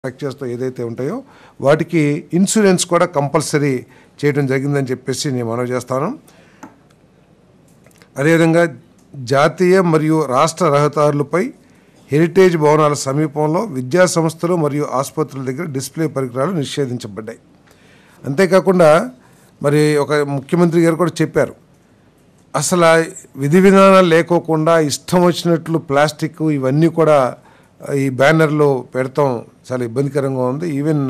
ఫ్రాక్చర్స్తో ఏదైతే ఉంటాయో వాటికి ఇన్సూరెన్స్ కూడా కంపల్సరీ చేయడం జరిగిందని చెప్పేసి నేను మనవి చేస్తాను. అదేవిధంగా జాతీయ మరియు రాష్ట్ర రహదారులపై హెరిటేజ్ భవనాల సమీపంలో విద్యా సంస్థలు మరియు ఆసుపత్రుల దగ్గర డిస్ప్లే పరికరాలు నిషేధించబడ్డాయి. అంతేకాకుండా మరి ఒక ముఖ్యమంత్రి గారు కూడా చెప్పారు, అసలు విధి విధానాలు లేకోకుండా ఇష్టం వచ్చినట్లు ప్లాస్టిక్ ఇవన్నీ కూడా ఈ బ్యానర్లో పెడతాం చాలా ఇబ్బందికరంగా ఉంది. ఈవెన్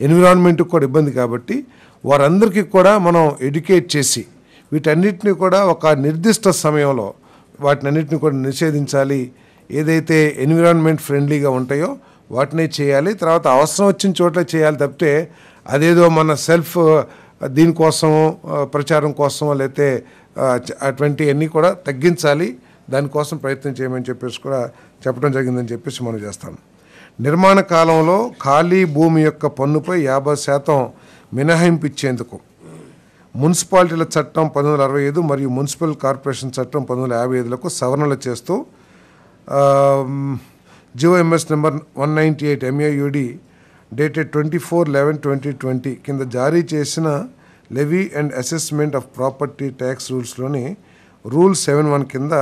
ఎన్విరాన్మెంట్కి కూడా ఇబ్బంది. కాబట్టి వారందరికీ కూడా మనం ఎడ్యుకేట్ చేసి వీటన్నిటిని కూడా ఒక నిర్దిష్ట సమయంలో వాటినన్నిటిని కూడా నిషేధించాలి. ఏదైతే ఎన్విరాన్మెంట్ ఫ్రెండ్లీగా ఉంటాయో వాటినే చేయాలి. తర్వాత అవసరం వచ్చిన చోట్ల చేయాలి తప్పితే అదేదో మన సెల్ఫ్ దీనికోసం ప్రచారం కోసం లేకపోతే అటువంటివన్నీ కూడా తగ్గించాలి. దానికోసం ప్రయత్నం చేయమని చెప్పేసి కూడా చెప్పడం జరిగిందని చెప్పేసి మనం చేస్తాం. నిర్మాణ కాలంలో ఖాళీ భూమి యొక్క పన్నుపై 50% మినహాయింపు ఇచ్చేందుకు మున్సిపాలిటీల చట్టం 1965 మరియు మున్సిపల్ కార్పొరేషన్ చట్టం 1955లకు సవరణలు చేస్తూ GOMS నెంబర్ 198 MAUD డేటెడ్ 24/11/2020 కింద జారీ చేసిన levy and assessment of property tax రూల్స్లోని రూల్ 71 కింద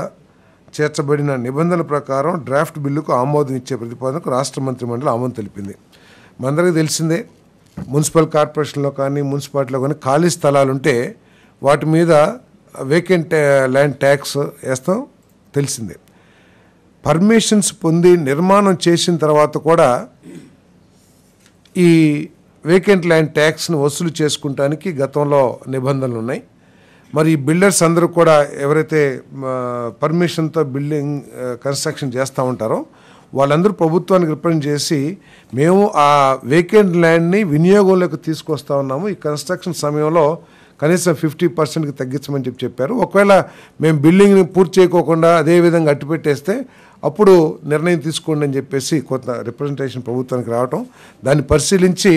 చేర్చబడిన నిబంధనల ప్రకారం డ్రాఫ్ట్ బిల్లుకు ఆమోదం ఇచ్చే ప్రతిపాదనకు రాష్ట్ర మంత్రిమండలి ఆమోదం తెలిపింది. మనందరికీ తెలిసిందే, మున్సిపల్ కార్పొరేషన్లో కానీ మున్సిపాలిటీలో కానీ ఖాళీ స్థలాలు ఉంటే వాటి మీద వేకెంట్ ల్యాండ్ ట్యాక్స్ వేస్తాం తెలిసిందే. పర్మిషన్స్ పొంది నిర్మాణం చేసిన తర్వాత కూడా ఈ వేకెంట్ ల్యాండ్ ట్యాక్స్ను వసూలు చేసుకుంటానికి గతంలో నిబంధనలు ఉన్నాయి. మరి ఈ బిల్డర్స్ అందరూ కూడా ఎవరైతే పర్మిషన్తో బిల్డింగ్ కన్స్ట్రక్షన్ చేస్తూ ఉంటారో వాళ్ళందరూ ప్రభుత్వానికి రిప్రజెంట్ చేసి మేము ఆ వేకెంట్ ల్యాండ్ని వినియోగంలోకి తీసుకొస్తా ఉన్నాము, ఈ కన్స్ట్రక్షన్ సమయంలో కనీసం 50%కి తగ్గించమని చెప్పారు. ఒకవేళ మేము బిల్డింగ్ని పూర్తి చేయకోకుండా అదేవిధంగా అట్టుపెట్టేస్తే అప్పుడు నిర్ణయం తీసుకోండి అని చెప్పేసి కొంత రిప్రజెంటేషన్ ప్రభుత్వానికి రావటం, దాన్ని పరిశీలించి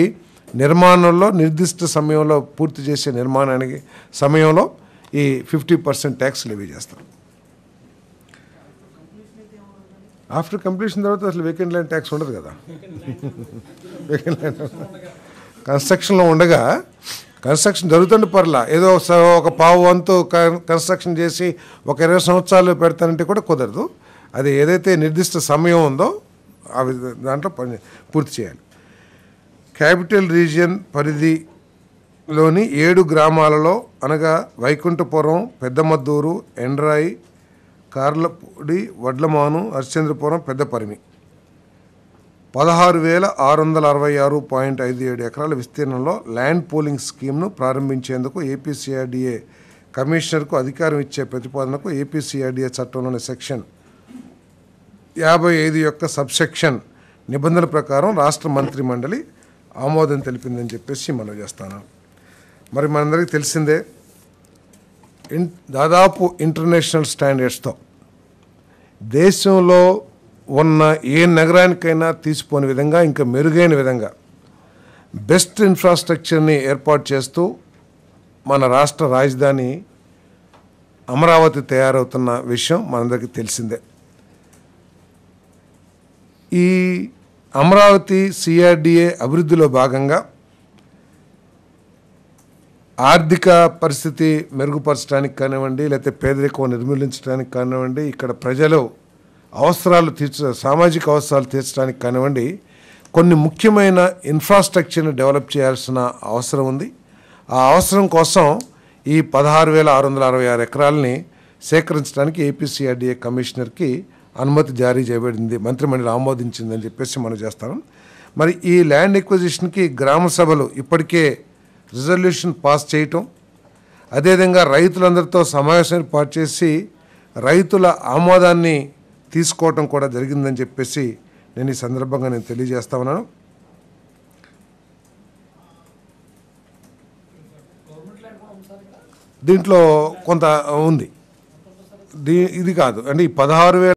నిర్మాణంలో నిర్దిష్ట సమయంలో పూర్తి చేసే నిర్మాణానికి సమయంలో ఈ 50% ట్యాక్స్ లెవీ చేస్తాం. ఆఫ్టర్ కంప్లీషన్ తర్వాత అసలు వేకెంట్ ల్యాండ్ ట్యాక్స్ ఉండదు కదా. వేకెంట్ ల్యాండ్ కన్స్ట్రక్షన్లో ఉండగా కన్స్ట్రక్షన్ జరుగుతుంటే పర్లా ఏదో ఒక పావు వంతు కన్స్ట్రక్షన్ చేసి ఒక 20 సంవత్సరాలు పెడతానంటే కూడా కుదరదు. అది ఏదైతే నిర్దిష్ట సమయం ఉందో అవి దాంట్లో పూర్తి చేయాలి. క్యాపిటల్ రీజియన్ పరిధిలోని 7 గ్రామాలలో అనగా వైకుంఠపురం, పెద్దమద్దూరు, ఎండ్రాయి, కార్లపూడి, వడ్లమాను, హరిశ్చంద్రపురం, పెద్దపరిమి 16,666.57 ఎకరాల విస్తీర్ణంలో ల్యాండ్ పూలింగ్ స్కీమ్ను ప్రారంభించేందుకు ఏపీసీఆర్డీఏ కమిషనర్కు అధికారం ఇచ్చే ప్రతిపాదనకు ఏపీసీఆర్డీఏ చట్టంలోని సెక్షన్ 55 యొక్క సబ్సెక్షన్ నిబంధనల ప్రకారం రాష్ట్ర మంత్రి మండలి ఆమోదం తెలిపిందని చెప్పేసి మనం చేస్తాను. మరి మనందరికీ తెలిసిందే, దాదాపు ఇంటర్నేషనల్ స్టాండర్డ్స్తో దేశంలో ఉన్న ఏ నగరానికైనా తీసిపోని విధంగా ఇంకా మెరుగైన విధంగా బెస్ట్ ఇన్ఫ్రాస్ట్రక్చర్ని ఏర్పాటు చేస్తూ మన రాష్ట్ర రాజధాని అమరావతి తయారవుతున్న విషయం మనందరికీ తెలిసిందే. ఈ అమరావతి సిఆర్డీఏ అభివృద్ధిలో భాగంగా ఆర్థిక పరిస్థితి మెరుగుపరచడానికి కానివ్వండి, లేకపోతే పేదరికం నిర్మూలించడానికి కానివ్వండి, ఇక్కడ ప్రజలు అవసరాలు సామాజిక అవసరాలు తీర్చడానికి కానివ్వండి, కొన్ని ముఖ్యమైన ఇన్ఫ్రాస్ట్రక్చర్ని డెవలప్ చేయాల్సిన అవసరం ఉంది. ఆ అవసరం కోసం ఈ 16,666 ఎకరాలని సేకరించడానికి ఏపీసీఆర్డీఏ కమిషనర్కి అనుమతి జారీ చేయబడింది, మంత్రిమండలి ఆమోదించిందని చెప్పేసి మనం చేస్తాం. మరి ఈ ల్యాండ్ ఎక్విజిషన్కి గ్రామ సభలు ఇప్పటికే రిజల్యూషన్ పాస్ చేయటం, అదేవిధంగా రైతులందరితో సమావేశం ఏర్పాటు చేసి రైతుల ఆమోదాన్ని తీసుకోవటం కూడా జరిగిందని చెప్పేసి నేను ఈ సందర్భంగా తెలియజేస్తా ఉన్నాను. దీంట్లో కొంత ఉంది, ఇది కాదు అంటే ఈ 16,000